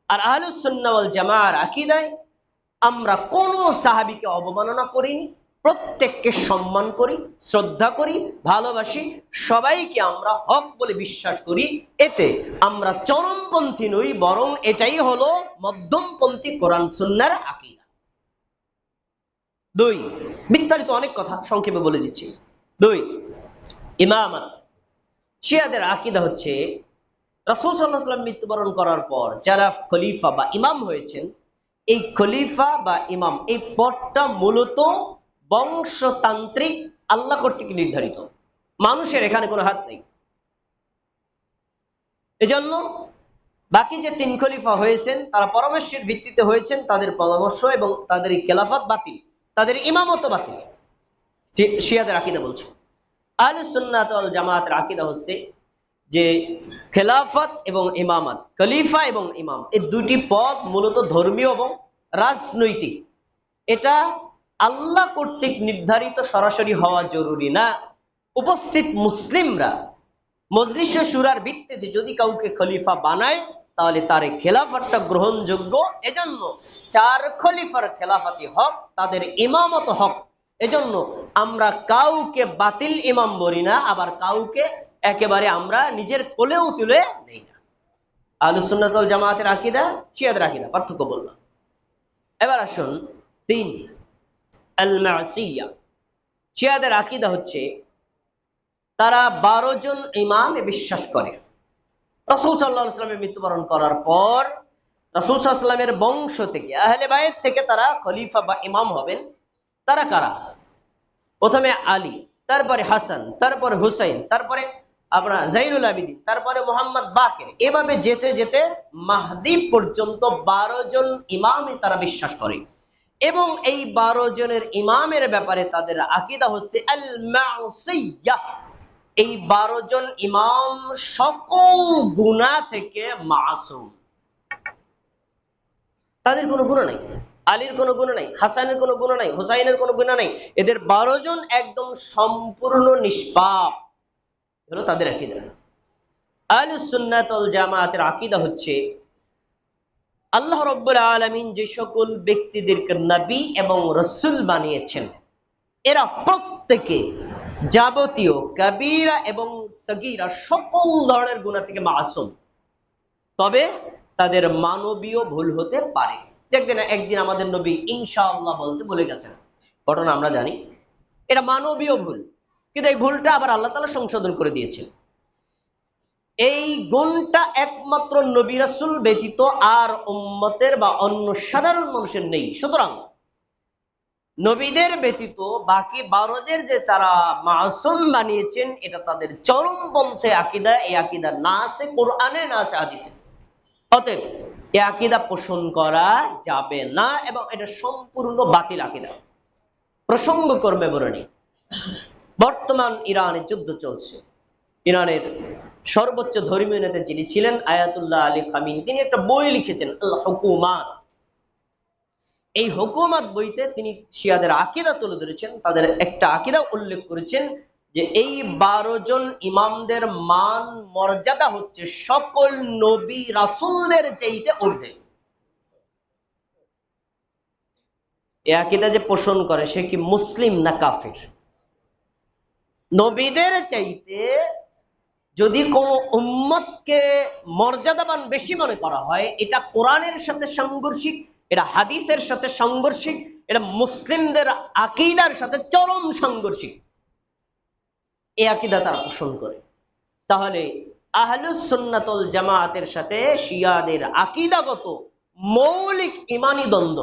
আর আহলুস সুন্নাহ ওয়াল জামাআর আকীদায় আমরা কোন সাহাবীকে অবমাননা করিনি, প্রত্যেককে সম্মান করি, শ্রদ্ধা করি, ভালোবাসি, সবাইকে আমরা হক বলে বিশ্বাস করি। এতে আমরা চরমপন্থী নই, বরং এটাই হলো মধ্যমপন্থী কোরআন সুন্নাহর আকীদা। দুই, বিস্তারিত অনেক কথা সংক্ষেপে বলে দিচ্ছি। দুই, ইমামত। শিয়াদের আকীদা হচ্ছে রাসূল সাল্লাল্লাহু আলাইহি ওয়াসাল্লাম মৃত্যুবরণ করার পর যারা খলিফা বা ইমাম হয়েছেন, এই খলিফা বা ইমাম এই পদটা মূলত বংশতান্ত্রিক, আল্লাহ কর্তৃক নির্ধারিত, মানুষের এখানে কোনো হাত নেই। এজন্য বাকি যে তিন খলিফা হয়েছেন তারা পরামর্শের ভিত্তিতে হয়েছেন, তাদের পরামর্শ এবং তাদের খেলাফত বাতিল, তাদের ইমামত বাতিল। শিয়াদের আকীদা বলছে। আহলুস সুন্নাত ওয়াল জামাতের আকীদা হচ্ছে যে খেলাফত এবং ইমামত, খলিফা এবং ইমাম, এই দুটি পদ মূলত ধর্মীয় এবং রাজনৈতিক। এটা আল্লাহ কর্তৃক নির্ধারিত সরাসরি হওয়া জরুরি না। উপস্থিত মুসলিমরা মজলিসে শুরার ভিত্তিতে যদি কাউকে খলিফা বানায় তাহলে তার খেলাফতটা গ্রহণযোগ্য। এজন্য চার খলিফার খেলাফতি হক, তাদের ইমামত হক। এজন্য আমরা কাউকে বাতিল ইমাম বলি না, আবার কাউকে একেবারে আমরা নিজের কোলেও তুলে নেই না। আহলুস সুন্নাত ওয়াল জামাতের আকীদা, শিয়াদের আকীদা, পার্থক্য বললাম। এবার আসুন তিন, আল মাসিয়া। শিয়াদের আকীদা হচ্ছে তারা 12 জন ইমামে বিশ্বাস করে। রাসূল সাল্লাল্লাহু আলাইহি ওয়াসাল্লামের মৃত্যুবরণ করার পর রাসূল সাল্লাল্লাহু আলাইহি ওয়াসাল্লামের বংশ থেকে, আহলে বায়ত থেকে তারা খলিফা বা ইমাম হবেন। তারা কারা? প্রথমে আলী, তারপরে হাসান, তারপরে হুসাইন, তারপরে আপনার জাইনুল আবিদিন, তারপরে মোহাম্মদ বাকের, এভাবে যেতে যেতে মাহদি পর্যন্ত 12 জন ইমামই তারা বিশ্বাস করে। এবং এই 12 জনের ইমামের ব্যাপারে তাদের আকীদা হচ্ছে আল মাসিয়াহ। এই 12 জন ইমাম সকল গুনাহ থেকে মাসুম, তাদের কোনো গুনাহ নাই। আলীর কোনো গুনাহ নাই, হাসানের কোনো গুনাহ নাই, হুসাইনের কোনো গুনাহ নাই। এদের 12 জন একদম সম্পূর্ণ নিষ্পাপ, হলো তাদের আকীদা। আহলুস সুন্নাত ওয়াল জামাতের আকীদা হচ্ছে আল্লাহ রাব্বুল আলামিন যে সকল ব্যক্তিদেরকে নবী এবং রাসূল বানিয়েছেন, এরা প্রত্যেকে যাবতীয় কবিরা এবং সগীরা সকল ধরনের গুনাহ থেকে মাসুম। তবে তাদের মানবীয় ভুল হতে পারে। দেখবেন একদিন আমাদের নবী ইনশাআল্লাহ বলতে ভুলে গেছেন, ঘটনা আমরা জানি। এটা মানবীয় ভুল, কিন্তু এই ভুলটা আবার আল্লাহ তাআলা সংশোধন করে দিয়েছেন। এই গুণটা একমাত্র নবী রাসূল ব্যতীত আর উম্মতের বা অন্য সাধারণ মানুষের নেই। সুতরাং নবীদের ব্যতীত বাকি 12 দের যে তারা মাসুম বানিয়েছেন, এটা তাদের চরমপন্থী আকীদা। এই আকীদা না আছে কোরআনে, না আছে হাদিসে। অতএব এই আকীদা পোষণ করা যাবে না এবং এটা সম্পূর্ণ বাতিল আকীদা। প্রসঙ্গক্রমে বলে নিই, বর্তমান ইরানে যুদ্ধ চলছে। ইরানের সর্বোচ্চ ধর্মীয় নেতা যিনি ছিলেন আয়াতুল্লাহ আলী খামিনি, তিনি একটা বই লিখেছেন আল হুকুমাত। এই হুকুমাত বইতে তিনি শিয়াদের আকীদা তুলে ধরেছেন। তাদের একটা আকীদা উল্লেখ করেছেন যে এই 12 জন ইমামদের মান মর্যাদা হচ্ছে সকল নবী রাসূলদের চাইতে ঊর্ধ্বে। এই আকীদা যে পোষণ করে সে কি মুসলিম না কাফির? নবীদের চাইতে যদি কোনো উম্মতকে মর্যাদাবান বেশি মনে করা হয়, এটা কোরআনের সাথে সাংঘর্ষিক, এটা হাদিসের সাথে সাংঘর্ষিক, এটা মুসলিমদের আকীদার সাথে চরম সাংঘর্ষিক। এই আকীদা তারা পোষণ করে। তাহলে আহলুস সুন্নাত ওয়াল জামাতের সাথে শিয়াদের আকীদাগত মৌলিক ঈমানি দ্বন্দ্ব